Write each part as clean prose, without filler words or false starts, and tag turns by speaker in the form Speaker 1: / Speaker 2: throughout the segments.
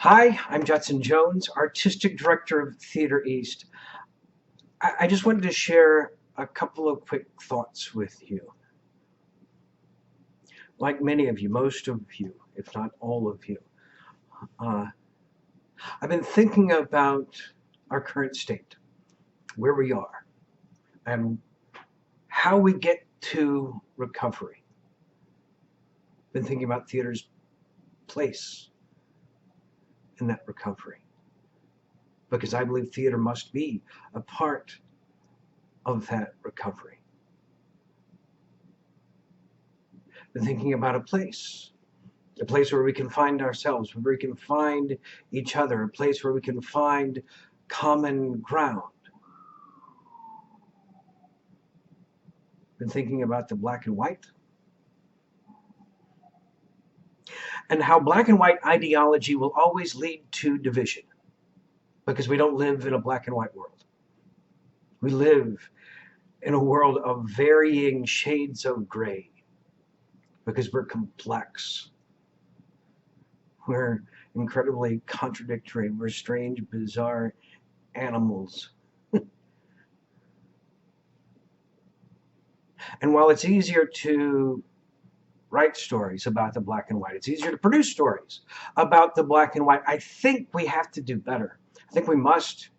Speaker 1: Hi, I'm Judson Jones, Artistic Director of Theater East. I just wanted to share a couple of quick thoughts with you. Like many of you, most of you, if not all of you, uh, I've been thinking about our current state, where we are, and how we get to recovery. Been thinking about theater's place in that recovery, because I believe theater must be a part of that recovery. Been thinking about a place where we can find ourselves, where we can find each other, a place where we can find common ground. Been thinking about the black and white, and how black and white ideology will always lead to division, because we don't live in a black and white world. We live in a world of varying shades of gray, because we're complex. We're incredibly contradictory. We're strange, bizarre animals. And while it's easier to write stories about the black and white, it's easier to produce stories about the black and white, I think we have to do better. I think we must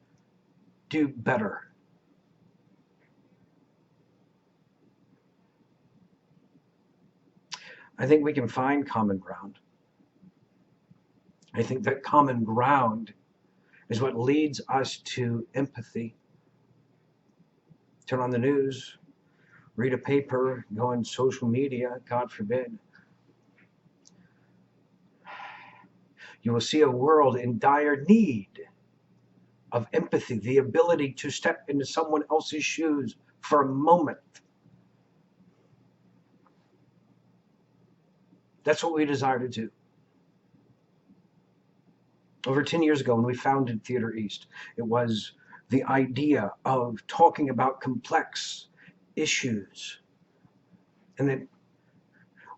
Speaker 1: do better. I think we can find common ground. I think that common ground is what leads us to empathy. Turn on the news, read a paper, go on social media, God forbid. You will see a world in dire need of empathy, the ability to step into someone else's shoes for a moment. That's what we desire to do. Over 10 years ago, when we founded Theater East, it was the idea of talking about complex issues, and that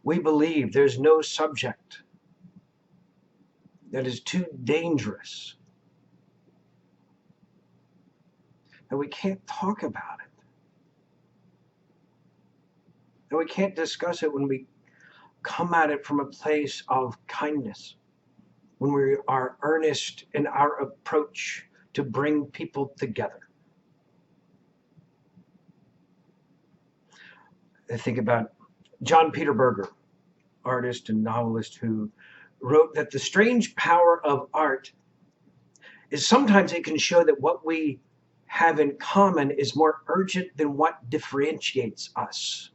Speaker 1: we believe there's no subject that is too dangerous that we can't talk about it, that we can't discuss it when we come at it from a place of kindness, when we are earnest in our approach to bring people together. I think about John Peter Berger, artist and novelist, who wrote that the strange power of art is sometimes it can show that what we have in common is more urgent than what differentiates us.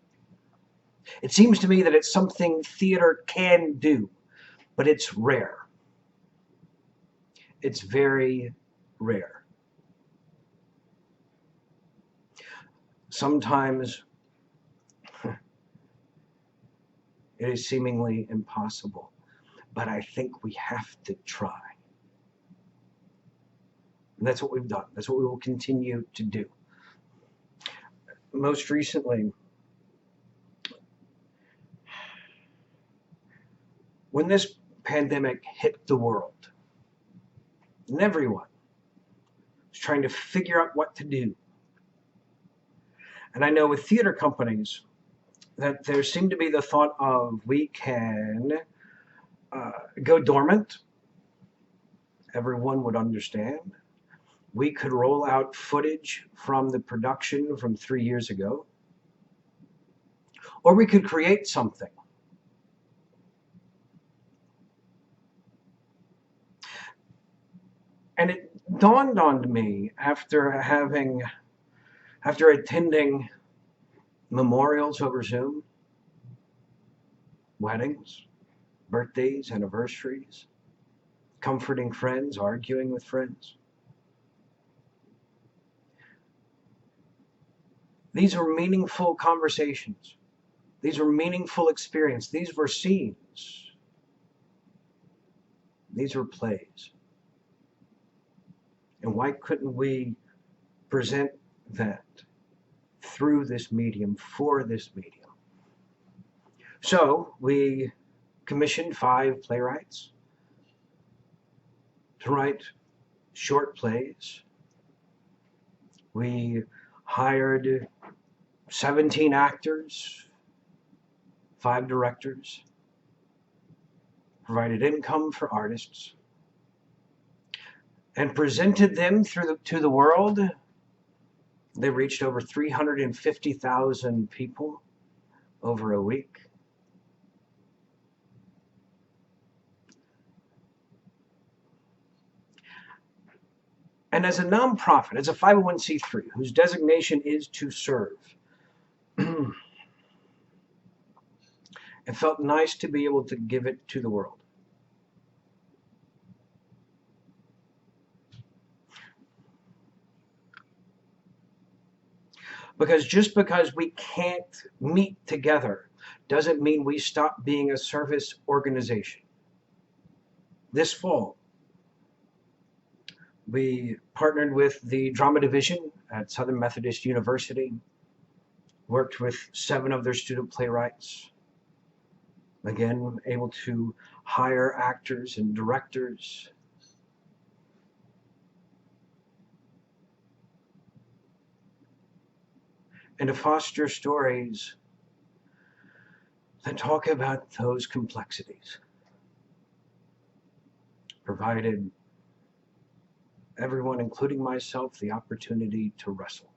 Speaker 1: It seems to me that it's something theater can do, but it's rare. It's very rare. Sometimes it is seemingly impossible, but I think we have to try. And that's what we've done. That's what we will continue to do. Most recently, when this pandemic hit the world, and everyone was trying to figure out what to do. And I know with theater companies that there seemed to be the thought of we can go dormant. Everyone would understand. We could roll out footage from the production from 3 years ago. Or we could create something. And it dawned on me after attending memorials over Zoom, weddings, birthdays, anniversaries, comforting friends, arguing with friends. These were meaningful conversations. These were meaningful experiences. These were scenes. These were plays. And why couldn't we present that through this medium, for this medium? So we commissioned 5 playwrights to write short plays. We hired 17 actors, 5 directors, provided income for artists, and presented them to the world. They reached over 350,000 people over a week. And as a nonprofit, as a 501c3, whose designation is to serve, it felt nice to be able to give it to the world. Because just because we can't meet together doesn't mean we stop being a service organization. This fall, we partnered with the drama division at Southern Methodist University, worked with 7 of their student playwrights, again, able to hire actors and directors. And to foster stories that talk about those complexities, provided everyone, including myself, the opportunity to wrestle.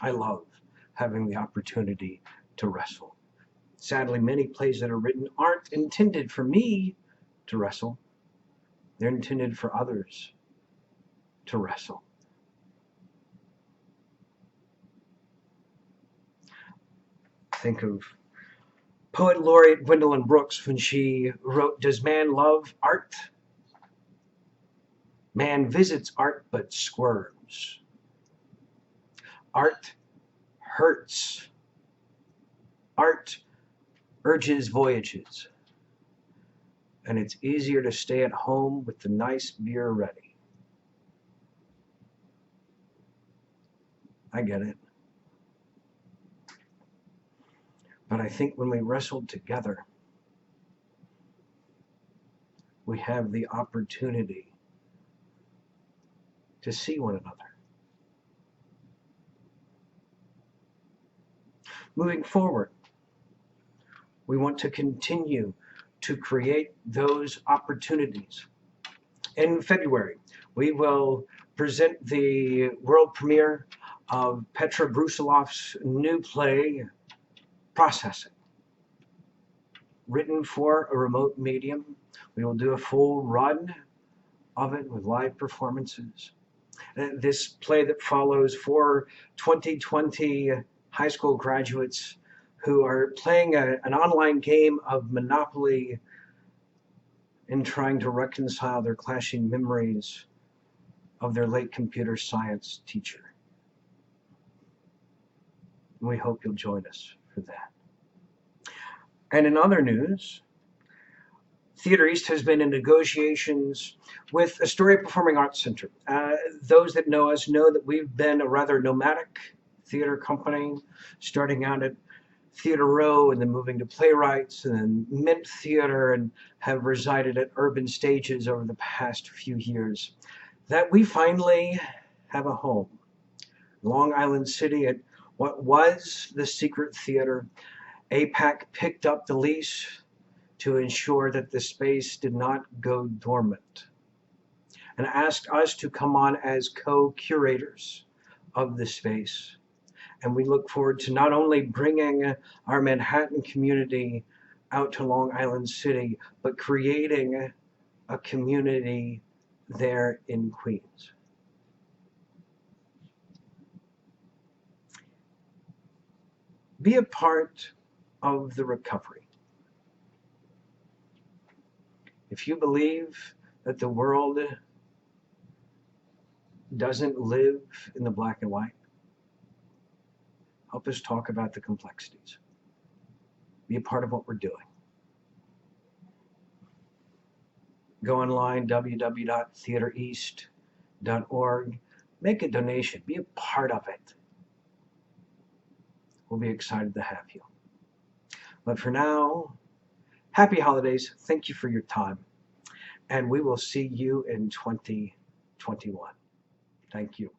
Speaker 1: I love having the opportunity to wrestle. Sadly, many plays that are written aren't intended for me to wrestle. They're intended for others to wrestle. Think of poet laureate Gwendolyn Brooks when she wrote, "Does man love art? Man visits art but squirms. Art hurts. Art urges voyages. And it's easier to stay at home with the nice beer ready." I get it. But I think when we wrestled together, we have the opportunity to see one another. Moving forward, we want to continue to create those opportunities. In February, we will present the world premiere of Petra Brusiloff's new play, Processing. Written for a remote medium. We will do a full run of it with live performances. This play that follows 4 2020 high school graduates who are playing an online game of Monopoly and trying to reconcile their clashing memories of their late computer science teacher. We hope you'll join us for that. And in other news, Theater East has been in negotiations with Astoria Performing Arts Center. Those that know us know that we've been a rather nomadic theater company, starting out at Theater Row and then moving to Playwrights and then Mint Theater, and have resided at Urban Stages over the past few years. That we finally have a home. Long Island City at what was the Secret Theater. APAC picked up the lease to ensure that the space did not go dormant, and asked us to come on as co-curators of the space. And we look forward to not only bringing our Manhattan community out to Long Island City, but creating a community there in Queens. Be a part of the recovery. If you believe that the world doesn't live in the black and white, help us talk about the complexities. Be a part of what we're doing. Go online, www.theatereast.org. Make a donation. Be a part of it. We'll be excited to have you. But for now, happy holidays. Thank you for your time. and we will see you in 2021. Thank you.